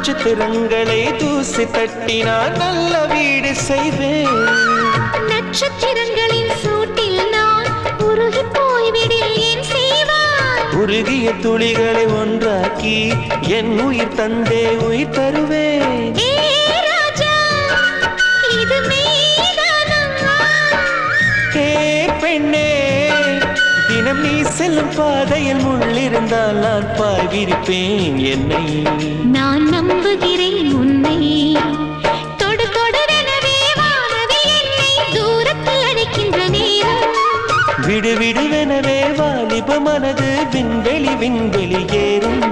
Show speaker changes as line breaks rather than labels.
நட்சத்திரங்களை தூசி தட்டினால் நல்ல வீடு செய்வேன்.
நட்சத்திரங்களின் சூட்டில் நான் உருகி போய்விடில் ஏன் செய்வாய்?
உருகிய துளிகளை ஒன்றாக்கி என் உயிர் தந்தே உயிர் தருவேன்.
இது மெய்தானா?
பெண்ணே, தினம் நீ செல்லும் பாதையில் முள்ளிருந்தால் நான் பாய் விரிப்பேன். என்னை
நான் நம்புகிறேன் உன்னை. தொடு தொடரெனவே வானவில் என்னை தூரத்தில் அழைக்கின்ற நேரம்.
விடு விடுவெனவே வாலிப மனது விண்வெளி விண்வெளி ஏறும்.